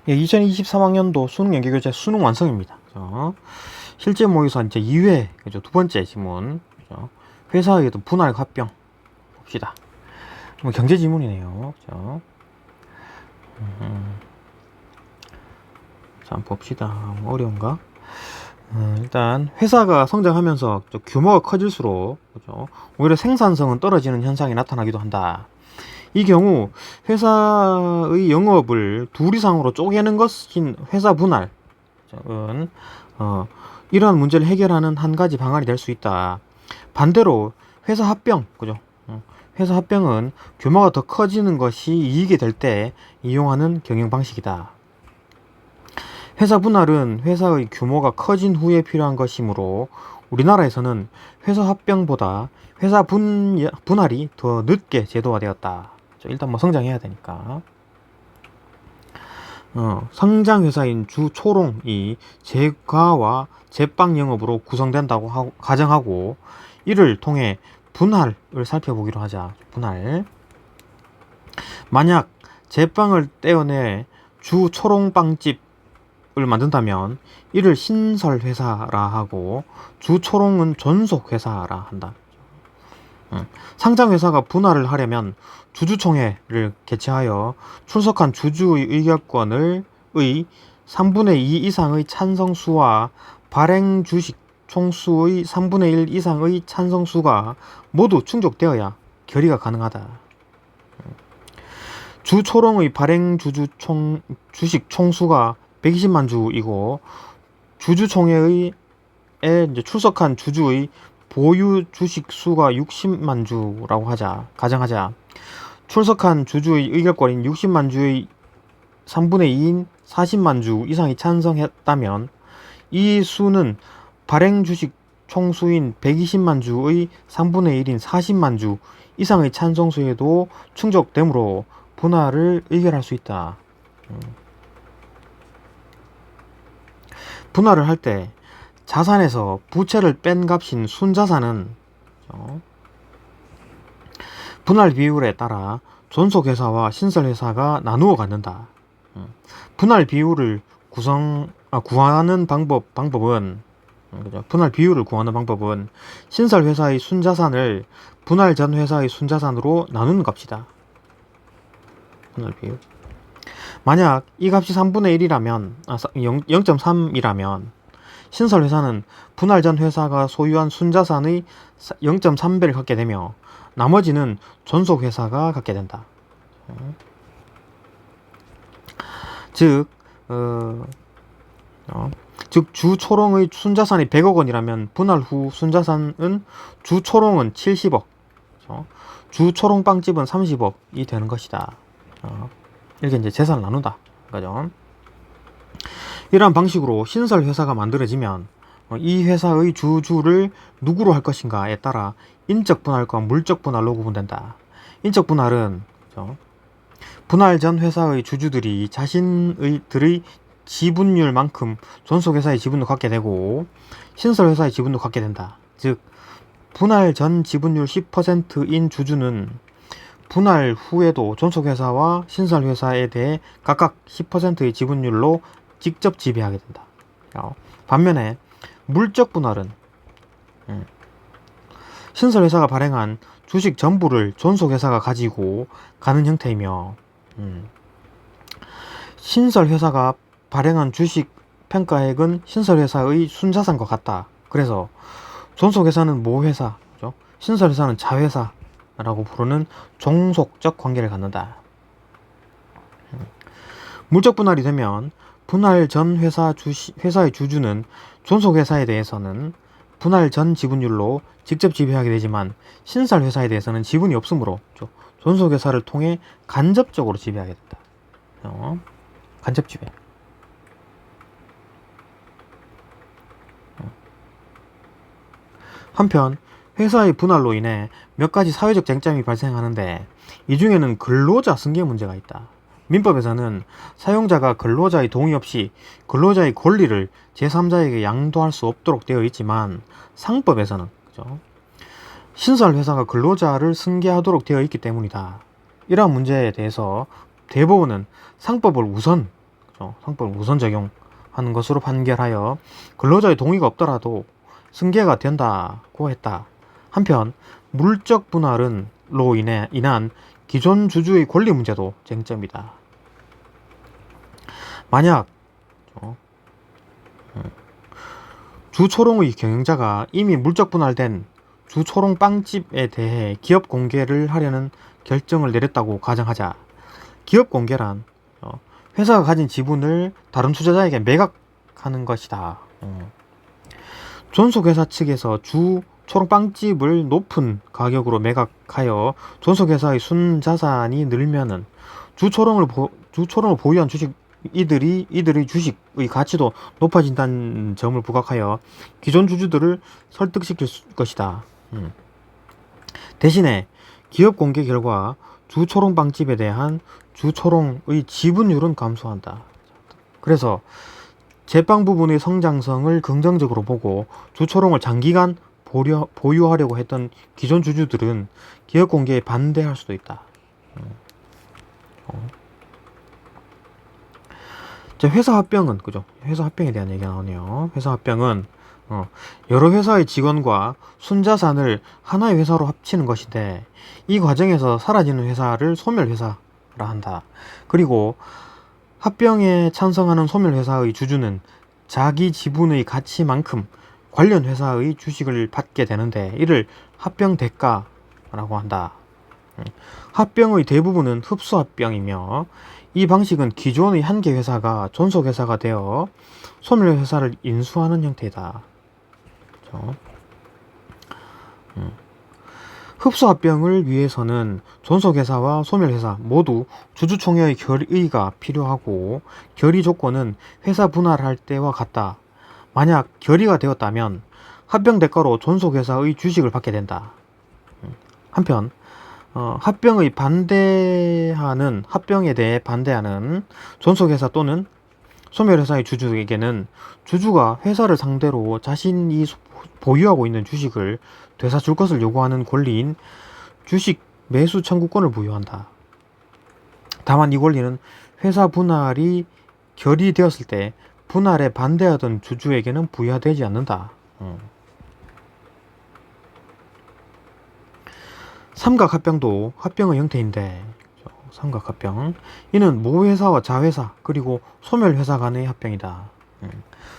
예, 2023학년도 수능 연계교재 수능 완성입니다. 그죠? 실제 모의고사 이제 2회, 그죠? 두 번째 지문, 그죠? 회사의 어떤 분할 합병 봅시다. 뭐 경제 지문이네요. 그죠? 자, 한번 봅시다. 어려운가? 일단 회사가 성장하면서 규모가 커질수록, 그죠? 오히려 생산성은 떨어지는 현상이 나타나기도 한다. 이 경우 회사의 영업을 둘 이상으로 쪼개는 것인 회사 분할은 이러한 문제를 해결하는 한 가지 방안이 될 수 있다. 반대로 회사 합병, 그죠? 회사 합병은 규모가 더 커지는 것이 이익이 될 때 이용하는 경영 방식이다. 회사 분할은 회사의 규모가 커진 후에 필요한 것이므로 우리나라에서는 회사 합병보다 회사 분할이 더 늦게 제도화되었다. 일단 뭐 성장해야 되니까. 성장 회사인 주초롱이 제과와 제빵 영업으로 구성된다고 가정하고 이를 통해 분할을 살펴보기로 하자. 분할. 만약 제빵을 떼어내 주초롱빵집을 만든다면 이를 신설회사라 하고 주초롱은 전속회사라 한다. 상장회사가 분할을 하려면 주주총회를 개최하여 출석한 주주의 의결권의 3분의 2 이상의 찬성수와 발행 주식 총수의 3분의 1 이상의 찬성수가 모두 충족되어야 결의가 가능하다. 주초롱의 발행 주식 총수가 120만 주이고 주주총회에 출석한 주주의 보유 주식 수가 60만 주라고 가정하자. 출석한 주주의 의결권인 60만 주의 3분의 2인 40만 주 이상이 찬성했다면 이 수는 발행 주식 총수인 120만 주의 3분의 1인 40만 주 이상의 찬성수에도 충족되므로 분할을 의결할 수 있다. 분할을 할 때 자산에서 부채를 뺀 값인 순자산은 분할 비율에 따라 존속회사와 신설회사가 나누어 갖는다. 분할 비율을 구하는 방법은 분할 비율을 구하는 방법은 신설회사의 순자산을 분할 전 회사의 순자산으로 나누는 값이다. 분할 비율. 만약 이 값이 3분의 1이라면 0.3이라면 신설회사는 분할 전 회사가 소유한 순자산의 0.3배를 갖게 되며 나머지는 존속회사가 갖게 된다. 즉 주초롱의 순자산이 100억 원이라면 분할 후 순자산은 주초롱은 70억, 주초롱빵집은 30억이 되는 것이다. 이렇게 이제 재산을 나눈다. 그죠? 이러한 방식으로 신설회사가 만들어지면 이 회사의 주주를 누구로 할 것인가에 따라 인적 분할과 물적 분할로 구분된다. 인적 분할은 분할 전 회사의 주주들이 자신들의 지분율만큼 존속회사의 지분도 갖게 되고 신설회사의 지분도 갖게 된다. 즉 분할 전 지분율 10%인 주주는 분할 후에도 존속회사와 신설회사에 대해 각각 10%의 지분율로 직접 지배하게 된다. 반면에 물적 분할은 신설회사가 발행한 주식 전부를 존속회사가 가지고 가는 형태이며 신설회사가 발행한 주식 평가액은 신설회사의 순자산과 같다. 그래서 존속회사는 모회사, 신설회사는 자회사라고 부르는 종속적 관계를 갖는다. 물적 분할이 되면 분할 전 회사의 주주는 존속회사에 대해서는 분할 전 지분율로 직접 지배하게 되지만 신설회사에 대해서는 지분이 없으므로 존속회사를 통해 간접적으로 지배하게 된다. 간접 지배. 한편 회사의 분할로 인해 몇 가지 사회적 쟁점이 발생하는데 이 중에는 근로자 승계 문제가 있다. 민법에서는 사용자가 근로자의 동의 없이 근로자의 권리를 제3자에게 양도할 수 없도록 되어 있지만 상법에서는 신설회사가 근로자를 승계하도록 되어 있기 때문이다. 이러한 문제에 대해서 대법원은 상법을 우선 상법을 우선 적용하는 것으로 판결하여 근로자의 동의가 없더라도 승계가 된다고 했다. 한편 물적 분할로 인한 기존 주주의 권리 문제도 쟁점이다. 만약 주초롱의 경영자가 이미 물적 분할된 주초롱 빵집에 대해 기업 공개를 하려는 결정을 내렸다고 가정하자, 기업 공개란 회사가 가진 지분을 다른 투자자에게 매각하는 것이다. 존속회사 측에서 주 초롱빵집을 높은 가격으로 매각하여 존속회사의 순자산이 늘면은 주초롱을 보유한 이들의 주식의 가치도 높아진다는 점을 부각하여 기존 주주들을 설득시킬 것이다. 대신에 기업 공개 결과 주초롱빵집에 대한 주초롱의 지분율은 감소한다. 그래서 제빵 부분의 성장성을 긍정적으로 보고 주초롱을 장기간 보유하려고 했던 기존 주주들은 기업 공개에 반대할 수도 있다. 회사 합병은, 그죠? 회사 합병에 대한 얘기가 나오네요. 회사 합병은 여러 회사의 직원과 순자산을 하나의 회사로 합치는 것인데, 이 과정에서 사라지는 회사를 소멸회사라 한다. 그리고 합병에 찬성하는 소멸회사의 주주는 자기 지분의 가치만큼 관련 회사의 주식을 받게 되는데, 이를 합병 대가라고 한다. 합병의 대부분은 흡수합병이며, 이 방식은 기존의 한 개 회사가 존속회사가 되어 소멸회사를 인수하는 형태이다. 그렇죠? 흡수합병을 위해서는 존속회사와 소멸회사 모두 주주총회의 결의가 필요하고, 결의 조건은 회사 분할할 때와 같다. 만약 결의가 되었다면 합병 대가로 존속회사의 주식을 받게 된다. 한편 합병에 대해 반대하는 존속회사 또는 소멸회사의 주주에게는 주주가 회사를 상대로 자신이 보유하고 있는 주식을 되사줄 것을 요구하는 권리인 주식 매수 청구권을 부여한다. 다만 이 권리는 회사 분할이 결의되었을 때 분할에 반대하던 주주에게는 부여되지 않는다. 삼각합병도 합병의 형태인데, 삼각합병, 이는 모회사와 자회사 그리고 소멸회사 간의 합병이다.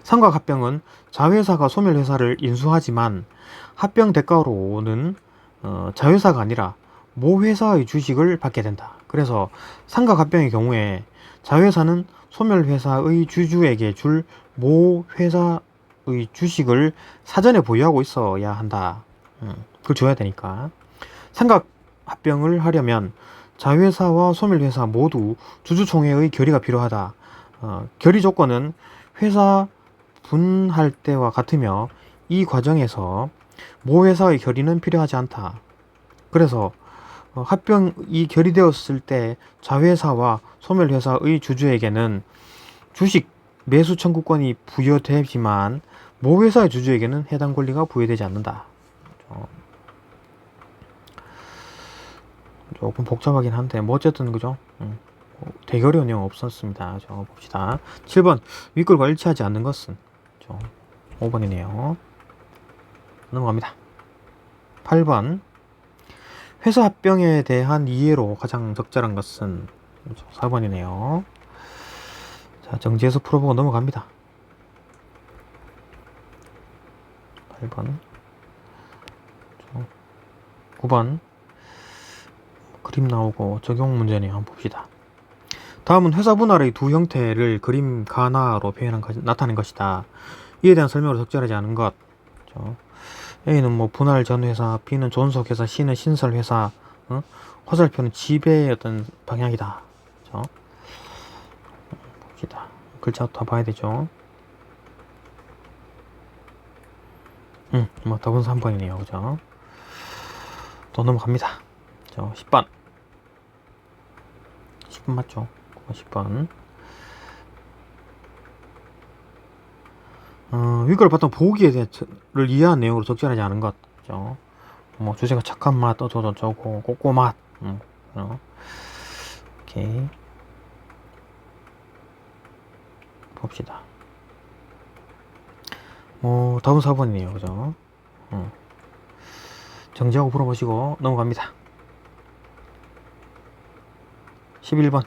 삼각합병은 자회사가 소멸회사를 인수하지만 합병 대가로는 자회사가 아니라 모회사의 주식을 받게 된다. 그래서 삼각합병의 경우에 자회사는 소멸회사의 주주에게 줄 모회사의 주식을 사전에 보유하고 있어야 한다. 그걸 줘야 되니까. 삼각합병을 하려면 자회사와 소멸회사 모두 주주총회의 결의가 필요하다. 결의 조건은 회사 분할 때와 같으며, 이 과정에서 모회사의 결의는 필요하지 않다. 그래서 합병이 결의되었을 때 자회사와 소멸회사의 주주에게는 주식 매수 청구권이 부여되지만 모회사의 주주에게는 해당 권리가 부여되지 않는다. 조금 복잡하긴 한데 뭐 어쨌든 그죠? 되게 어려운 내용 없었습니다. 봅시다. 7번 윗글과 일치하지 않는 것은 5번이네요. 넘어갑니다. 8번 회사 합병에 대한 이해로 가장 적절한 것은 4번이네요. 자, 정지해서 풀어보고 넘어갑니다. 8번 9번 그림 나오고 적용 문제네요. 한번 봅시다. 다음은 회사 분할의 두 형태를 그림 가나로 나타낸 것이다. 이에 대한 설명으로 적절하지 않은 것. A는 뭐 분할 전 회사, B는 존속회사, C는 신설회사, 화살표는 지배의 어떤 방향이다. 봅시다. 글자부터 봐야 되죠. 뭐 답은 3번이네요. 그죠? 또 넘어갑니다. 10번. 10번 맞죠? 10번. 윗글을 봤던 보기에 대해를 이해한 내용으로 적절하지 않은 것. 그죠? 뭐 주제가 착한 맛, 어쩌고, 꼬꼬맛. 오케이. 봅시다. 답은 4번이네요. 그죠? 정지하고 풀어보시고 넘어갑니다. 11번.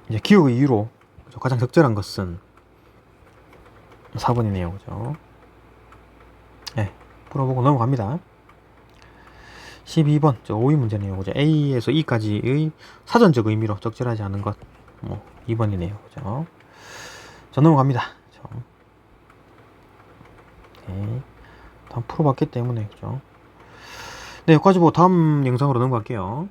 이제 기울기 이후로 가장 적절한 것은 4번이네요. 그죠? 네, 풀어보고 넘어갑니다. 12번, 5위 문제네요. 그죠? A에서 E까지의 사전적 의미로 적절하지 않은 것. 2번이네요. 그죠? 자, 넘어갑니다. 네, 다 풀어봤기 때문에, 그죠? 네, 여기까지 보고 다음 영상으로 넘어갈게요.